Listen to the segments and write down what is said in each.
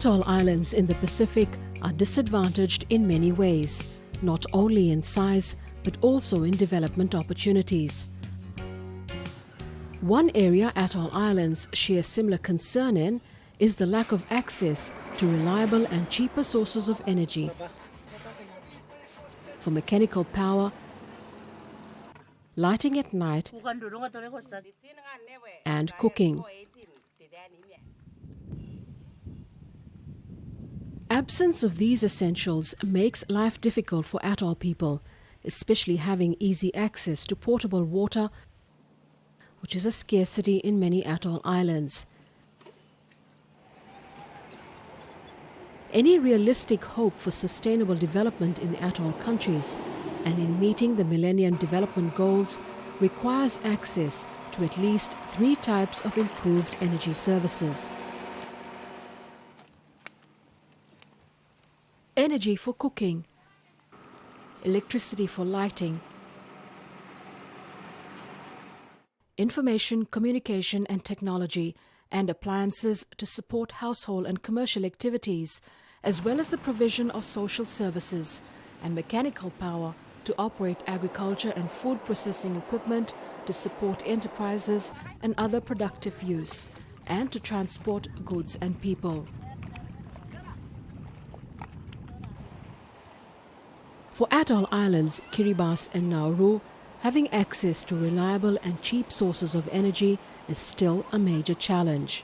Atoll islands in the Pacific are disadvantaged in many ways, not only in size but also in development opportunities. One area atoll islands share similar concern in is the lack of access to reliable and cheaper sources of energy for mechanical power, lighting at night, and cooking. Absence of these essentials makes life difficult for atoll people, especially having easy access to potable water, which is a scarcity in many atoll islands. Any realistic hope for sustainable development in the atoll countries and in meeting the Millennium Development Goals requires access to at least 3 types of improved energy services. Energy for cooking, electricity for lighting, information, communication and technology, and appliances to support household and commercial activities, as well as the provision of social services and mechanical power to operate agriculture and food processing equipment to support enterprises and other productive use, and to transport goods and people. For atoll islands Kiribati and Nauru, having access to reliable and cheap sources of energy is still a major challenge.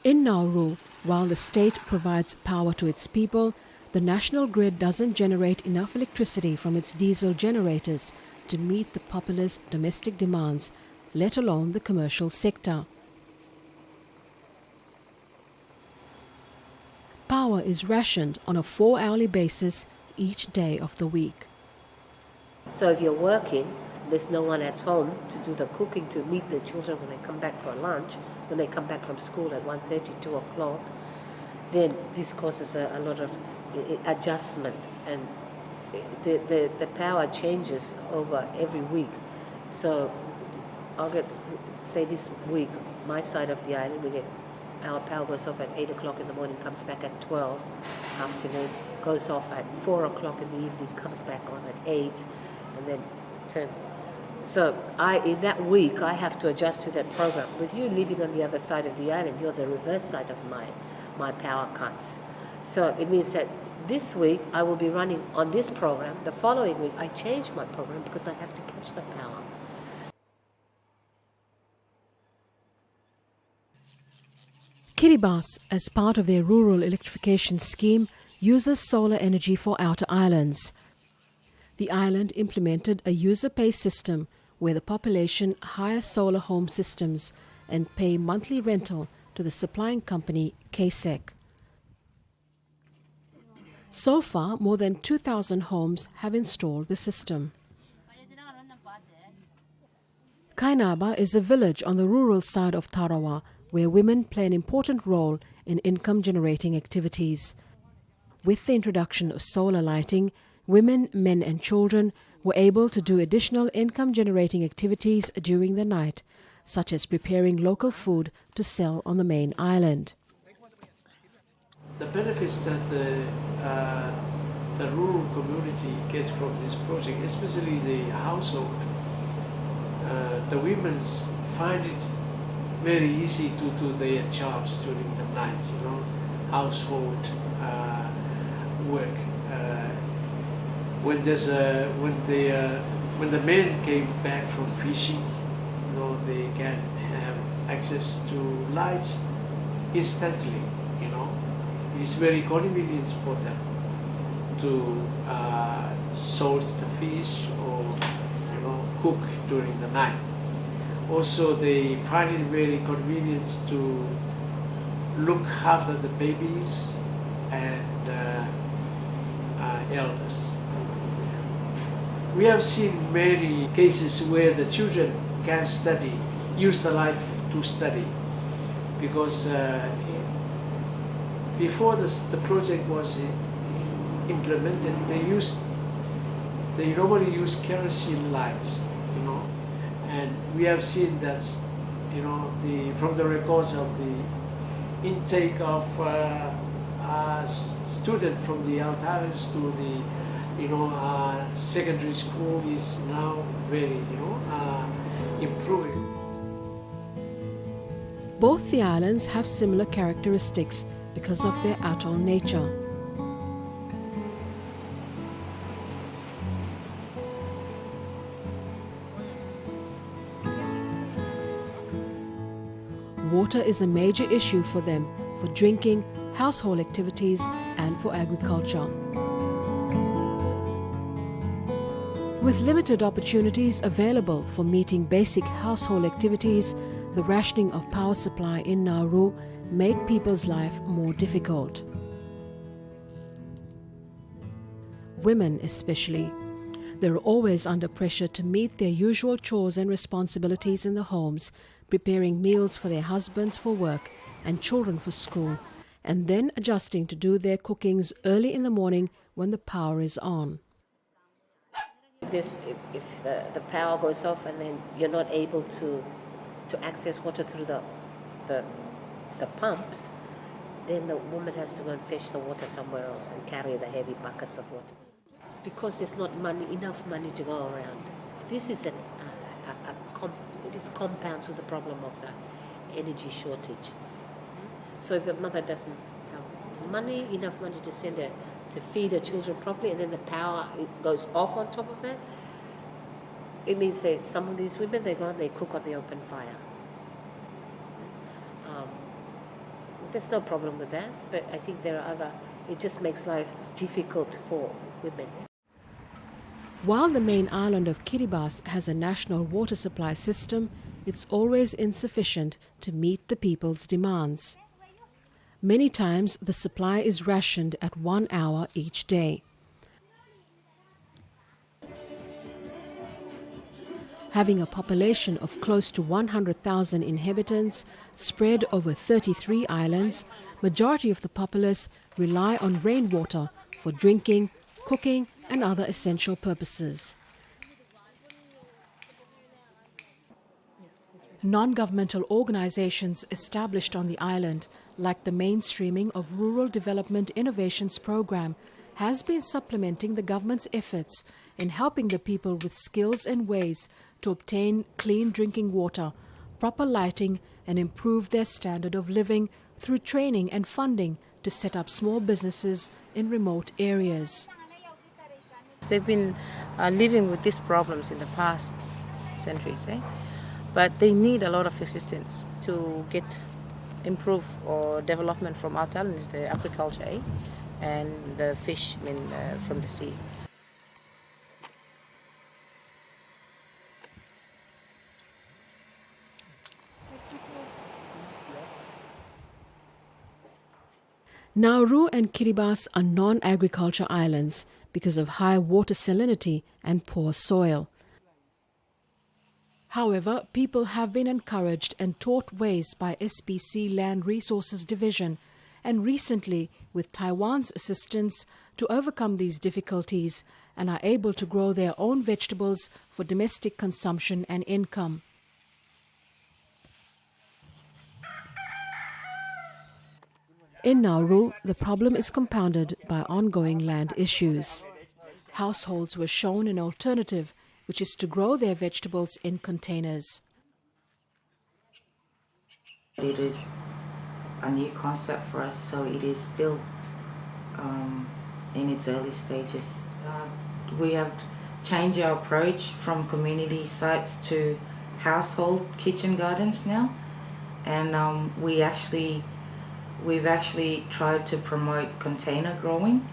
In Nauru, while the state provides power to its people, the national grid doesn't generate enough electricity from its diesel generators to meet the populace' domestic demands, let alone the commercial sector. Power is rationed on a 4-hourly basis each day of the week. So if you're working, there's no one at home to do the cooking, to meet the children when they come back for lunch, when they come back from school at 1:30, 2 o'clock, then this causes a lot of adjustment, and the power changes over every week. So I'll get, say this week, my side of the island, our power goes off at 8 o'clock in the morning, comes back at 12 afternoon, goes off at 4 o'clock in the evening, comes back on at 8, and then turns. So in that week, I have to adjust to that program. With you living on the other side of the island, you're the reverse side of my power cuts. So it means that this week I will be running on this program. The following week I change my program because I have to catch the power. Kiribati, as part of their rural electrification scheme, uses solar energy for outer islands. The island implemented a user-pay system where the population hire solar home systems and pay monthly rental to the supplying company KSEC. So far, more than 2,000 homes have installed the system. Kainaba is a village on the rural side of Tarawa where women play an important role in income-generating activities. With the introduction of solar lighting, women, men and children were able to do additional income-generating activities during the night, such as preparing local food to sell on the main island. The benefits that the rural community gets from this project, especially the household, the women find it very easy to do their jobs during the night, household work. When the men came back from fishing, they can have access to lights instantly. It's very convenient for them to salt the fish or cook during the night. Also, they find it very convenient to look after the babies and elders. We have seen many cases where the children can study, use the light to study, because before the project was implemented, they normally use kerosene lights, and we have seen that, from the records of the intake of students from the out islands to the secondary school is now very improving. Both the islands have similar characteristics because of their atoll nature. Water is a major issue for them for drinking, household activities, and for agriculture. With limited opportunities available for meeting basic household activities, the rationing of power supply in Nauru make people's life more difficult. Women especially. They're always under pressure to meet their usual chores and responsibilities in the homes, preparing meals for their husbands for work and children for school, and then adjusting to do their cookings early in the morning when the power is on. If the power goes off and then you're not able to access water through the pumps, then the woman has to go and fetch the water somewhere else and carry the heavy buckets of water. Because there's not enough money to go around. This is it compounds with the problem of the energy shortage. So if a mother doesn't have enough money to send her to feed her children properly, and then the power goes off on top of that, it means that some of these women, they go and they cook on the open fire. There's no problem with that, but I think it just makes life difficult for women. While the main island of Kiribati has a national water supply system, it's always insufficient to meet the people's demands. Many times the supply is rationed at 1 hour each day. Having a population of close to 100,000 inhabitants spread over 33 islands, majority of the populace rely on rainwater for drinking, cooking and other essential purposes. Non-governmental organizations established on the island, like the mainstreaming of Rural Development Innovations Program, has been supplementing the government's efforts in helping the people with skills and ways to obtain clean drinking water, proper lighting and improve their standard of living through training and funding to set up small businesses in remote areas. They've been living with these problems in the past centuries, but they need a lot of assistance to get improve or development from our talents, the agriculture and the fish from the sea. Nauru and Kiribati are non-agriculture islands because of high water salinity and poor soil. However, people have been encouraged and taught ways by SPC Land Resources Division, and recently, with Taiwan's assistance, to overcome these difficulties and are able to grow their own vegetables for domestic consumption and income. In Nauru, the problem is compounded by ongoing land issues. Households were shown an alternative, which is to grow their vegetables in containers. It is a new concept for us, so it is still in its early stages. We have changed our approach from community sites to household kitchen gardens now, and we've actually tried to promote container growing.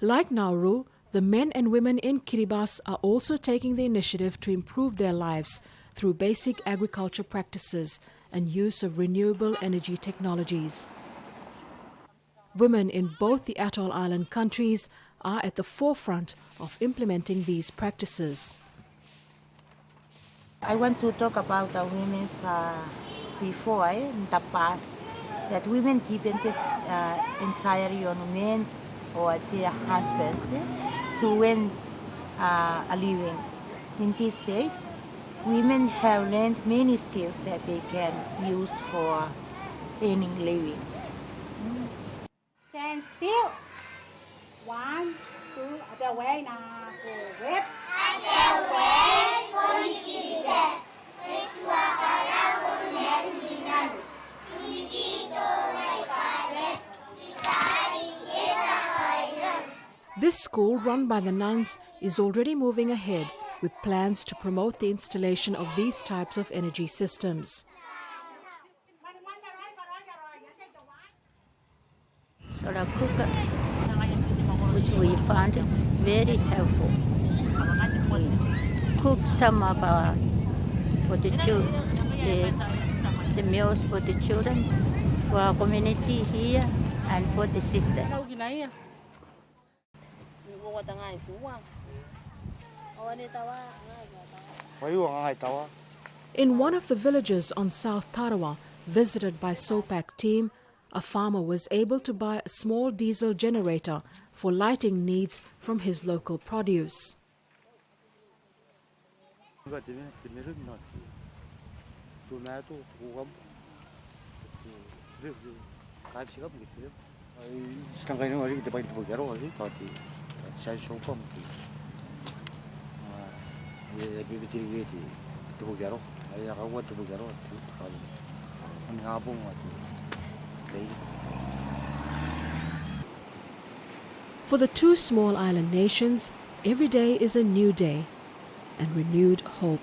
Like Nauru, the men and women in Kiribati are also taking the initiative to improve their lives through basic agriculture practices and use of renewable energy technologies. Women in both the atoll island countries are at the forefront of implementing these practices. I want to talk about the women's before in the past, that women depended entirely on men or their husbands to win a living. In these days, women have learned many skills that they can use for earning living. Stand still. 1, 2, away now. Web. This school, run by the nuns, is already moving ahead with plans to promote the installation of these types of energy systems. Solar cooker, which we found it very helpful. We cook some of our for the children, the meals for the children, for our community here, and for the sisters. In one of the villages on South Tarawa, visited by SOPAC team, a farmer was able to buy a small diesel generator for lighting needs from his local produce. For the two small island nations, every day is a new day and renewed hope.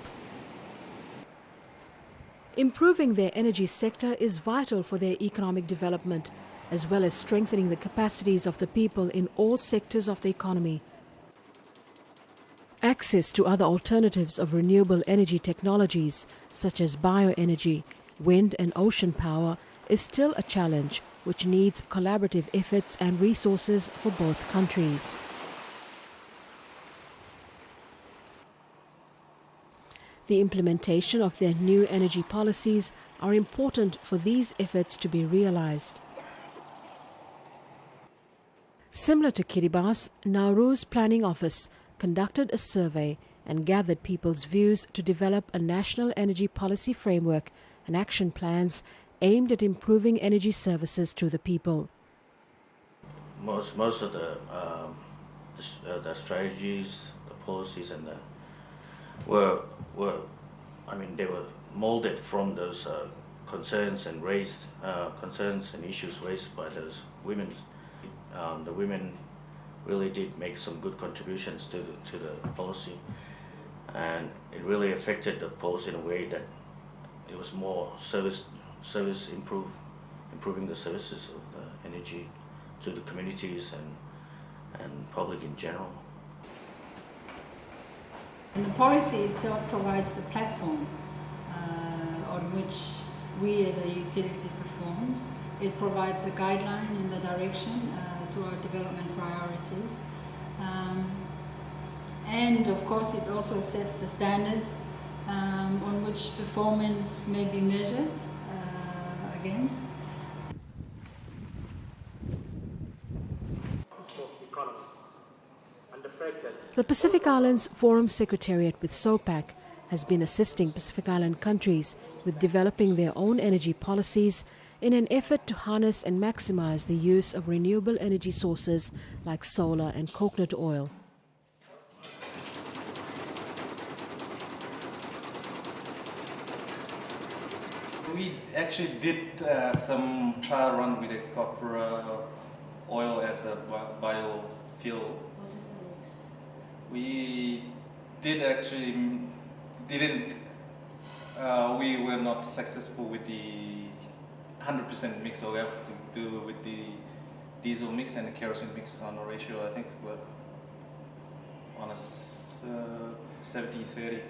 Improving their energy sector is vital for their economic development, as well as strengthening the capacities of the people in all sectors of the economy. Access to other alternatives of renewable energy technologies, such as bioenergy, wind and ocean power, is still a challenge which needs collaborative efforts and resources for both countries. The implementation of their new energy policies are important for these efforts to be realized. Similar to Kiribati, Nauru's planning office conducted a survey and gathered people's views to develop a national energy policy framework and action plans aimed at improving energy services to the people. Most of the strategies, the policies, and they were molded from those concerns and issues raised by those women. The women really did make some good contributions to the policy, and it really affected the policy in a way that it was more improving the services of the energy to the communities and public in general. And the policy itself provides the platform on which we as a utility performs. It provides a guideline in the direction to our development priorities. And of course it also sets the standards on which performance may be measured against. The Pacific Islands Forum Secretariat with SOPAC has been assisting Pacific Island countries with developing their own energy policies in an effort to harness and maximize the use of renewable energy sources like solar and coconut oil. We actually did some trial run with the copper oil as a biofuel. We were not successful with the 100% mix, so we have to do with the diesel mix and the kerosene mix on a ratio, I think, on a 70-30.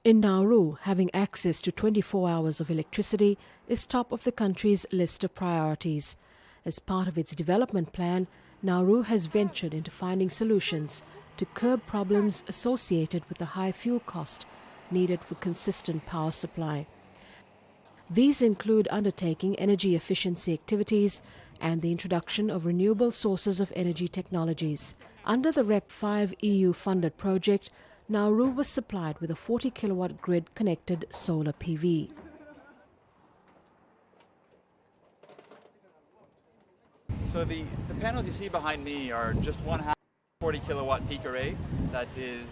In Nauru, having access to 24 hours of electricity is top of the country's list of priorities. As part of its development plan, Nauru has ventured into finding solutions to curb problems associated with the high fuel cost needed for consistent power supply. These include undertaking energy efficiency activities and the introduction of renewable sources of energy technologies. Under the REP 5 EU-funded project, Nauru was supplied with a 40 kilowatt grid-connected solar PV. So the panels you see behind me are just one half 40 kilowatt peak array that is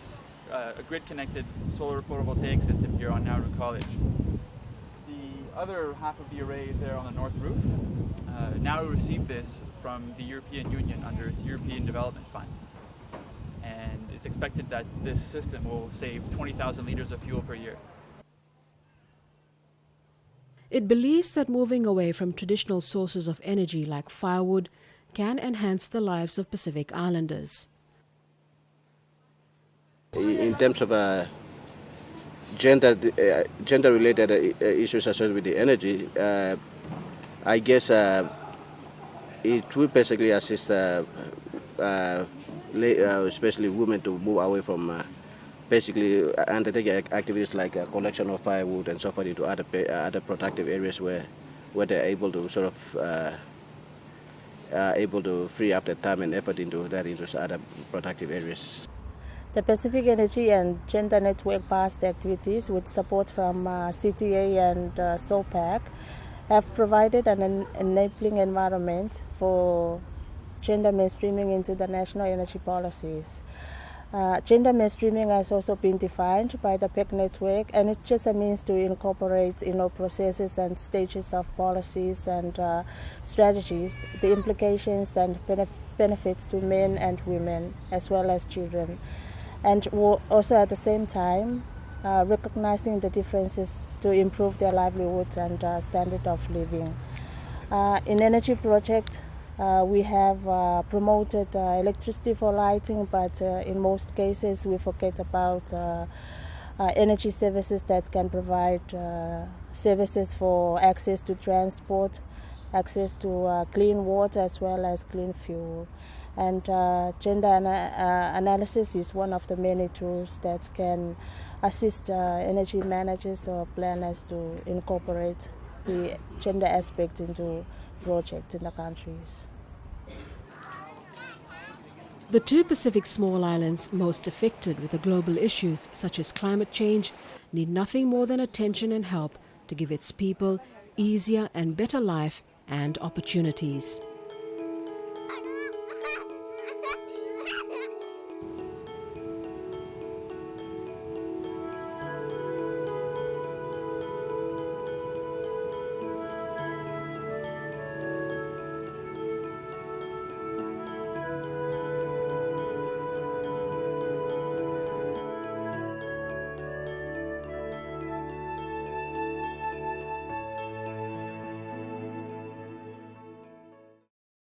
a grid-connected solar photovoltaic system here on Nauru College. The other half of the array is there on the north roof. Nauru received this from the European Union under its European Development Fund. And it's expected that this system will save 20,000 liters of fuel per year. It believes that moving away from traditional sources of energy like firewood can enhance the lives of Pacific Islanders. In terms of gender-related issues associated with the energy, I guess it will basically assist especially women to move away from basically undertaking activities like collection of firewood and so forth into other productive areas where they're able to sort of able to free up their time and effort into other productive areas. The Pacific Energy and Gender Network-based activities with support from CTA and SOPAC have provided an enabling environment for gender mainstreaming into the national energy policies. Gender mainstreaming has also been defined by the PEC network, and it's just a means to incorporate processes and stages of policies and strategies, the implications and benefits to men and women as well as children, and also at the same time recognizing the differences to improve their livelihoods and standard of living. In energy project, we have promoted electricity for lighting, but in most cases we forget about energy services that can provide services for access to transport, access to clean water as well as clean fuel. And gender analysis is one of the many tools that can assist energy managers or planners to incorporate the gender aspect into projects in the countries. The two Pacific small islands most affected with the global issues such as climate change need nothing more than attention and help to give its people easier and better life and opportunities.